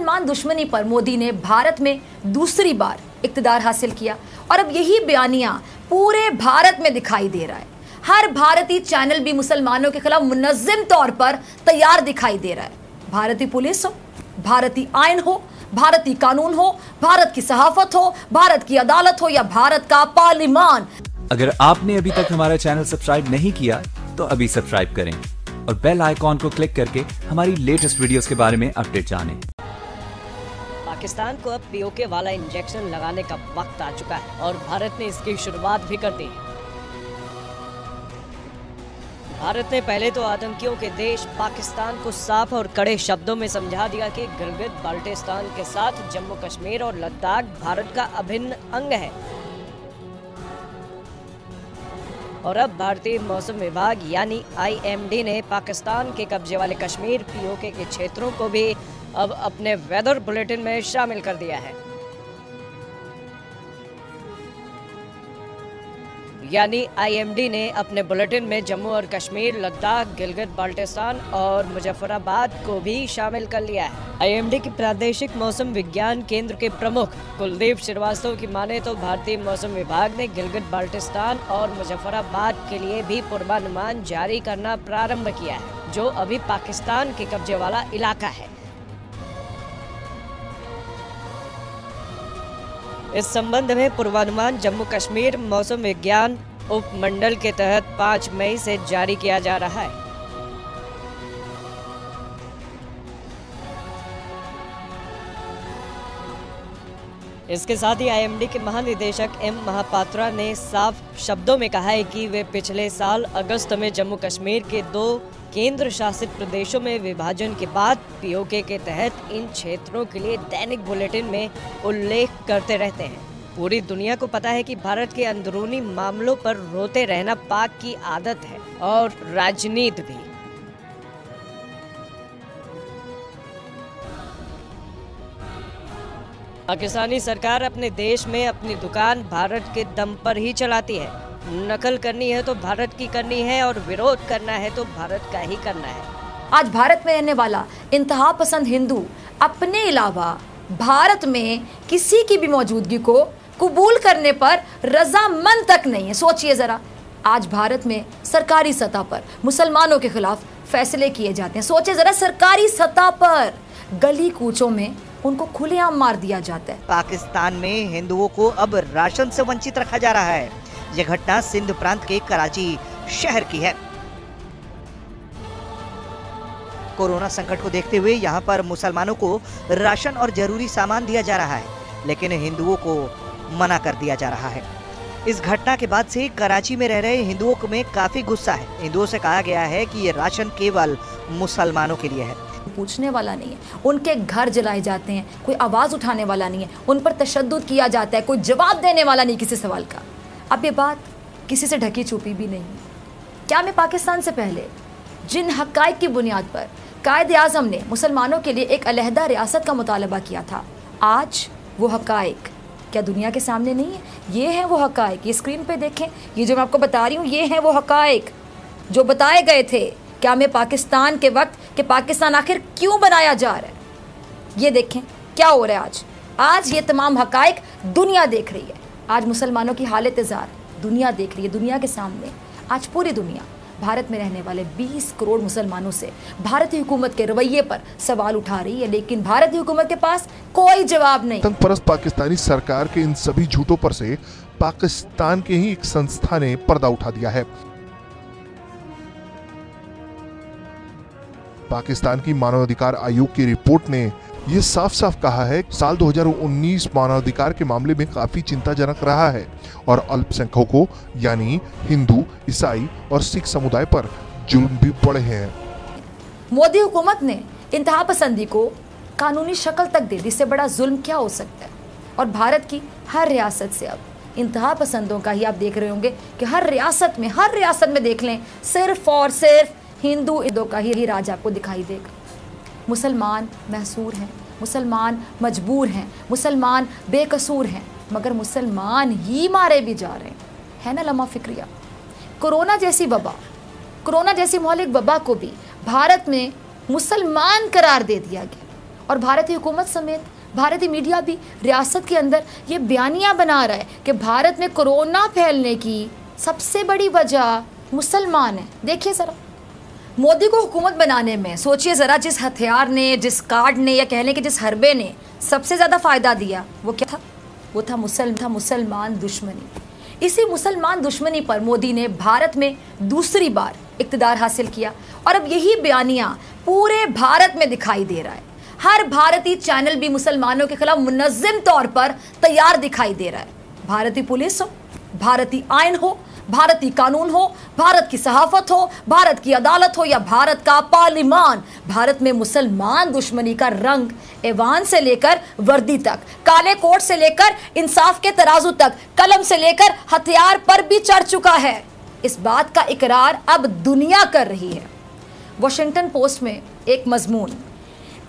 मुसलमान दुश्मनी पर मोदी ने भारत में दूसरी बार इक़्तिदार हासिल किया और अब यही बयानिया पूरे भारत में दिखाई दे रहा है। हर भारतीय चैनल भी मुसलमानों के खिलाफ मुनज़्ज़म तौर पर तैयार दिखाई दे रहा है। भारतीय पुलिस हो, भारतीय आइन हो, भारतीय कानून हो, भारत की सहाफत हो, भारत की अदालत हो या भारत का पार्लिमान। अगर आपने अभी तक हमारा चैनल सब्सक्राइब नहीं किया तो अभी सब्सक्राइब करें और बेल आइकॉन को क्लिक करके हमारी लेटेस्ट वीडियोस के बारे में अपडेट जानें। पाकिस्तान को अब पीओके वाला इंजेक्शन लगाने का वक्त आ चुका है और भारत ने इसकी शुरुआत भी कर दी है। भारत ने पहले तो आतंकियों के देश पाकिस्तान को साफ और कड़े शब्दों में समझा दिया कि गिलगित बाल्टिस्तान के साथ जम्मू कश्मीर और लद्दाख भारत का अभिन्न अंग है। और अब भारतीय मौसम विभाग यानी IMD ने पाकिस्तान के कब्जे वाले कश्मीर पीओके के क्षेत्रों को भी अब अपने वेदर बुलेटिन में शामिल कर दिया है। यानी IMD ने अपने बुलेटिन में जम्मू और कश्मीर, लद्दाख, गिलगित बाल्टिस्तान और मुजफ्फराबाद को भी शामिल कर लिया है। IMD के प्रादेशिक मौसम विज्ञान केंद्र के प्रमुख कुलदीप श्रीवास्तव की माने तो भारतीय मौसम विभाग ने गिलगित बाल्टिस्तान और मुजफ्फराबाद के लिए भी पूर्वानुमान जारी करना प्रारंभ किया है, जो अभी पाकिस्तान के कब्जे वाला इलाका है। इस संबंध में पूर्वानुमान जम्मू कश्मीर मौसम विज्ञान उपमंडल के तहत 5 मई से जारी किया जा रहा है। इसके साथ ही IMD के महानिदेशक M महापात्रा ने साफ शब्दों में कहा है कि वे पिछले साल अगस्त में जम्मू कश्मीर के 2 केंद्र शासित प्रदेशों में विभाजन के बाद पीओके के तहत इन क्षेत्रों के लिए दैनिक बुलेटिन में उल्लेख करते रहते हैं। पूरी दुनिया को पता है कि भारत के अंदरूनी मामलों पर रोते रहना पाक की आदत है और राजनीति भी। पाकिस्तानी सरकार अपने देश में अपनी दुकान भारत के दम पर ही चलाती है। नकल करनी है तो भारत की करनी है और विरोध करना है तो भारत का ही करना है। आज भारत में रहने वाला इंतहा पसंद हिंदू अपने अलावा भारत में किसी की भी मौजूदगी को कबूल करने पर रजामंद तक नहीं है। सोचिए जरा, आज भारत में सरकारी सतह पर मुसलमानों के खिलाफ फैसले किए जाते हैं। सोचिए जरा, सरकारी सतह पर गली कूचों में उनको खुलेआम मार दिया जाता है। पाकिस्तान में हिंदुओं को अब राशन से वंचित रखा जा रहा है। यह घटना सिंध प्रांत के कराची शहर की है। कोरोना संकट को देखते हुए यहां पर मुसलमानों को राशन और जरूरी सामान दिया जा रहा है, लेकिन हिंदुओं को मना कर दिया जा रहा है। इस घटना के बाद से कराची में रह रहे हिंदुओं में काफी गुस्सा है। हिंदुओं से कहा गया है कि ये राशन केवल मुसलमानों के लिए है। पूछने वाला नहीं है, उनके घर जलाए जाते हैं, कोई आवाज उठाने वाला नहीं है, उन पर तशद्दुद किया जाता है, कोई जवाब देने वाला नहीं किसी सवाल का। अब ये बात किसी से ढकी छुपी भी नहीं है। क्या मैं पाकिस्तान से पहले जिन हक़ाइक़ की बुनियाद पर कायद-ए-आज़म ने मुसलमानों के लिए एक अलहदा रियासत का मुतालबा किया था, आज वो हक़ाइक़ क्या दुनिया के सामने नहीं है? ये हैं वो हक़ाइक़। ये स्क्रीन पे देखें, ये जो मैं आपको बता रही हूँ, ये हैं वो हक़ाइक़ जो बताए गए थे क्या में पाकिस्तान के वक्त कि पाकिस्तान आखिर क्यों बनाया जा रहा है। ये देखें क्या हो रहा है आज ये तमाम हक़ाइक़ दुनिया देख रही है। आज मुसलमानों की हालत ज़ार दुनिया देख रही है। दुनिया के सामने आज पूरी दुनिया भारत में रहने वाले 20 करोड़ मुसलमानों से भारतीय हुकूमत के रवैये पर सवाल उठा रही है, लेकिन भारतीय हुकूमत के पास कोई जवाब नहीं। आतंकपरस्त पाकिस्तानी सरकार के इन सभी झूठों पर से पाकिस्तान के ही एक संस्था ने पर्दा उठा दिया है। पाकिस्तान की मानवाधिकार आयोग की रिपोर्ट ने ये साफ साफ कहा है साल 2019 मानवाधिकार के मामले में काफी चिंताजनक रहा है और अल्पसंख्यकों यानी हिंदू, ईसाई और सिख समुदाय पर जुल्म भी बढ़े हैं। मोदी हुकूमत ने इंतहा पसंदी को कानूनी शक्ल तक दे दी। इससे बड़ा जुल्म क्या हो सकता है? और भारत की हर रियासत से अब इंतहा पसंदों का ही आप देख रहे होंगे कि हर रियासत में देख लें, सिर्फ और सिर्फ हिंदू का ही राज आपको दिखाई देगा। मुसलमान महसूर हैं, मुसलमान मजबूर हैं, मुसलमान बेकसूर हैं, मगर मुसलमान ही मारे भी जा रहे हैं। है ना लम्हा फिक्रिया। कोरोना जैसी वबा, कोरोना जैसी मौलिक वबा को भी भारत में मुसलमान करार दे दिया गया और भारतीय हुकूमत समेत भारतीय मीडिया भी रियासत के अंदर ये बयानियाँ बना रहा है कि भारत में कोरोना फैलने की सबसे बड़ी वजह मुसलमान है। देखिए ज़रा, मोदी को हुकूमत बनाने में सोचिए ज़रा, जिस हथियार ने, जिस कार्ड ने, या कह लें कि जिस हरबे ने सबसे ज़्यादा फ़ायदा दिया वो क्या था? वो था मुसलमान दुश्मनी। इसी मुसलमान दुश्मनी पर मोदी ने भारत में दूसरी बार इक़्तिदार हासिल किया और अब यही बयानियाँ पूरे भारत में दिखाई दे रहा है। हर भारतीय चैनल भी मुसलमानों के खिलाफ मुनज़्ज़म तौर पर तैयार दिखाई दे रहा है। भारतीय पुलिस हो, भारतीय आइन हो, भारतीय कानून हो, भारत की सहाफत हो, भारत की अदालत हो या भारत का पार्लिमान, भारत में मुसलमान दुश्मनी का रंग ऐवान से लेकर वर्दी तक, काले कोट से लेकर इंसाफ के तराजू तक, कलम से लेकर हथियार पर भी चढ़ चुका है। इस बात का इकरार अब दुनिया कर रही है। वॉशिंगटन पोस्ट में एक मजमून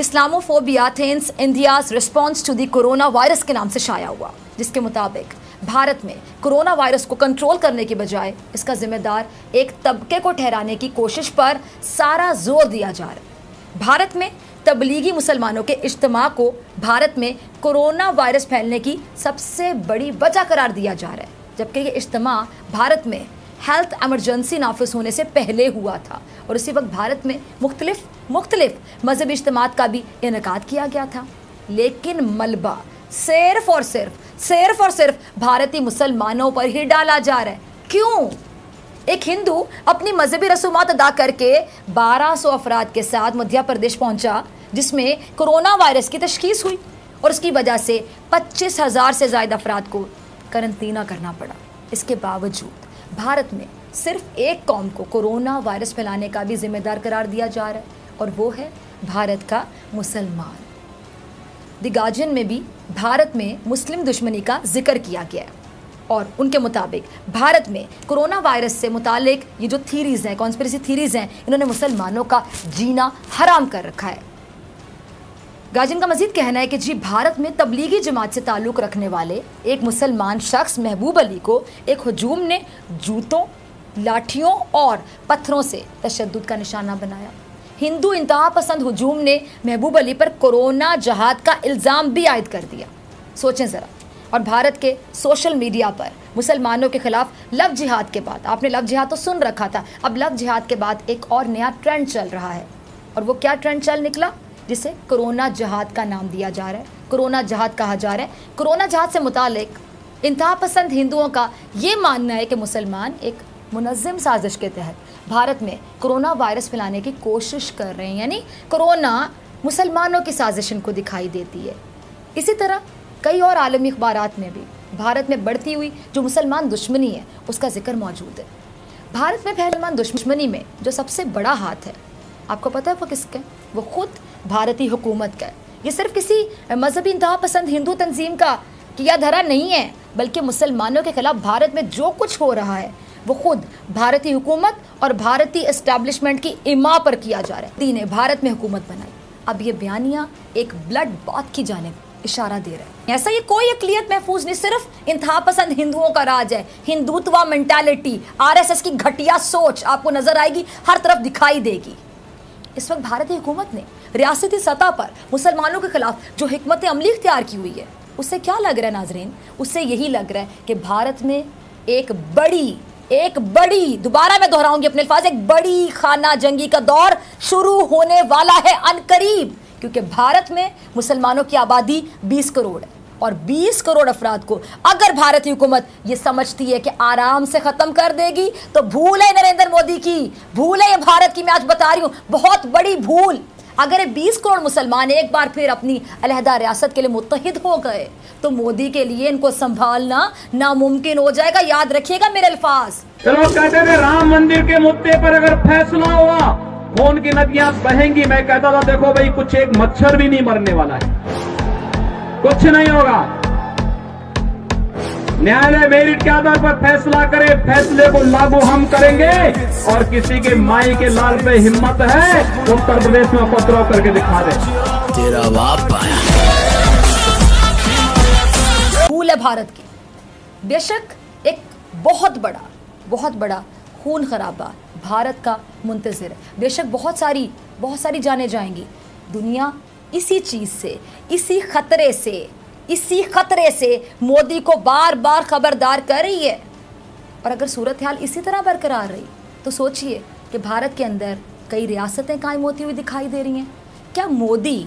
Islamophobia taints India's response to the corona virus के नाम से शाया हुआ, जिसके मुताबिक भारत में कोरोना वायरस को कंट्रोल करने की बजाय इसका जिम्मेदार एक तबके को ठहराने की कोशिश पर सारा जोर दिया जा रहा है। भारत में तबलीगी मुसलमानों के इज्तिमा को भारत में कोरोना वायरस फैलने की सबसे बड़ी वजह करार दिया जा रहा है, जबकि ये इज्तिमा भारत में हेल्थ एमरजेंसी नाफिज होने से पहले हुआ था और उसी वक्त भारत में मुख्तलिफ मजहबी इज्तिमात का भी इनेकाद किया गया था। लेकिन मलबा सिर्फ और सिर्फ भारतीय मुसलमानों पर ही डाला जा रहा है। क्यों? एक हिंदू अपनी मजहबी रसूमात अदा करके 1200 अफराद के साथ मध्य प्रदेश पहुंचा, जिसमें कोरोना वायरस की तशखीस हुई और उसकी वजह से 25,000 से ज़्यादा अफराद को करंतना करना पड़ा। इसके बावजूद भारत में सिर्फ एक कौम को कोरोना वायरस फैलाने का भी जिम्मेदार करार दिया जा रहा है और वो है भारत का मुसलमान। द गार्जियन में भी भारत में मुस्लिम दुश्मनी का जिक्र किया गया है और उनके मुताबिक भारत में कोरोना वायरस से मुतालिक ये जो थीरीज़ हैं, कॉन्स्पिरेसी थीरीज़ हैं, इन्होंने मुसलमानों का जीना हराम कर रखा है। गार्जियन का मजीद कहना है कि जी भारत में तबलीगी जमात से ताल्लुक़ रखने वाले एक मुसलमान शख्स महबूब अली को एक हुजूम ने जूतों, लाठियों और पत्थरों से तशद्दुद का निशाना बनाया। हिंदू इंतहा पसंद हुजूम ने महबूब अली पर कोरोना जहाद का इल्ज़ाम भी आयद कर दिया। सोचें ज़रा। और भारत के सोशल मीडिया पर मुसलमानों के खिलाफ लव जिहाद के बाद, आपने लव जिहाद तो सुन रखा था, अब लव जिहाद के बाद एक और नया ट्रेंड चल रहा है। और वो क्या ट्रेंड चल निकला? जिसे कोरोना जहाद का नाम दिया जा रहा है, कोरोना जहाद कहा जा रहा है। कोरोना जहाद से मुतालिक इंतहा पसंद हिंदुओं का ये मानना है कि मुसलमान एक मुनज़्ज़म साजिश के तहत भारत में कोरोना वायरस फैलाने की कोशिश कर रहे हैं, यानी कोरोना मुसलमानों की साजिश इनको दिखाई देती है। इसी तरह कई और आलमी अखबारात में भी भारत में बढ़ती हुई जो मुसलमान दुश्मनी है उसका जिक्र मौजूद है। भारत में मुसलमान दुश्मनी में जो सबसे बड़ा हाथ है, आपको पता है वो किसका है? वो खुद भारतीय हुकूमत का है। ये सिर्फ किसी मजहबी इंतहा पसंद हिंदू तंजीम का किया धरा नहीं है, बल्कि मुसलमानों के खिलाफ भारत में जो कुछ हो रहा है वो खुद भारतीय हुकूमत और भारतीय एस्टैब्लिशमेंट की इमा पर किया जा रहा है। मोदी ने भारत में हुकूमत बनाई, अब ये बयानियाँ एक ब्लड बाथ की जानिब इशारा दे रहा है। ऐसा ये कोई अक़लियत महफूज नहीं, सिर्फ इंतहा पसंद हिंदुओं का राज है। हिंदुत्वा मेंटालिटी, RSS की घटिया सोच आपको नजर आएगी, हर तरफ दिखाई देगी। इस वक्त भारतीय हुकूमत ने रियासती सतह पर मुसलमानों के खिलाफ जो हिकमत अमली इख्तियार की हुई है, उससे क्या लग रहा है नाजरीन? उससे यही लग रहा है कि भारत में एक बड़ी दोबारा मैं दोहराऊंगी अपने अल्फाज, एक बड़ी खाना जंगी का दौर शुरू होने वाला है अनकरीब, क्योंकि भारत में मुसलमानों की आबादी 20 करोड़ है और 20 करोड़ अफराद को अगर भारतीय हुकूमत ये समझती है कि आराम से ख़त्म कर देगी तो भूल है नरेंद्र मोदी की, भूल है ये भारत की। मैं आज बता रही हूँ, बहुत बड़ी भूल। अगर ये 20 करोड़ मुसलमान एक बार फिर अपनी अलहदा रियासत के लिए मुत्तहिद हो गए तो मोदी के लिए इनको संभालना नामुमकिन हो जाएगा। याद रखिएगा मेरे अल्फाज। चलो कहते थे राम मंदिर के मुद्दे पर अगर फैसला हुआ खून की नदियां बहेंगी, मैं कहता था देखो भाई कुछ एक मच्छर भी नहीं मरने वाला है, कुछ नहीं होगा। न्यायालय मेरिट के आधार पर फैसला करे, फैसले को लागू हम करेंगे और किसी के माई के लाल पे हिम्मत है उत्तर प्रदेश में उपद्रव करके दिखा दे। तेरा बाप आया। भूल है भारत की, बेशक एक बहुत बड़ा खून खराबा भारत का मुंतज़िर है। बेशक बहुत सारी जानें जाएंगी। दुनिया इसी चीज़ से, इसी खतरे से मोदी को बार बार खबरदार कर रही है। और अगर सूरत हाल इसी तरह बरकरार रही तो सोचिए कि भारत के अंदर कई रियासतें कायम होती हुई दिखाई दे रही हैं। क्या मोदी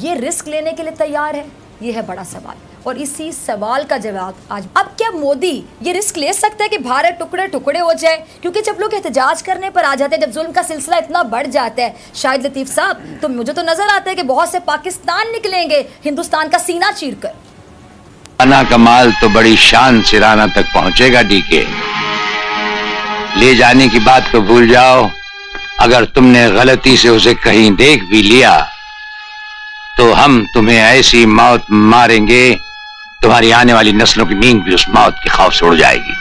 ये रिस्क लेने के लिए तैयार है? ये है बड़ा सवाल। और इसी सवाल का जवाब आज, अब क्या मोदी ये रिस्क ले सकता है कि भारत टुकड़े टुकड़े हो जाए? क्योंकि जब लोग एहतजाज करने पर आ जाते हैं, जब जुल्म का सिलसिला इतना बढ़ जाता है, शायद लतीफ़ साहब, तो मुझे तो नजर आता है कि बहुत से पाकिस्तान निकलेंगे हिंदुस्तान का सीना चीरकर। राना का माल तो बड़ी शान से राना तक पहुंचेगा डीके। ले जाने की बात तो भूल जाओ। अगर तुमने गलती से उसे कहीं देख भी लिया तो हम तुम्हें ऐसी मौत मारेंगे, तुम्हारी आने वाली नस्लों की नींद भी उस मौत के खौफ से उड़ जाएगी।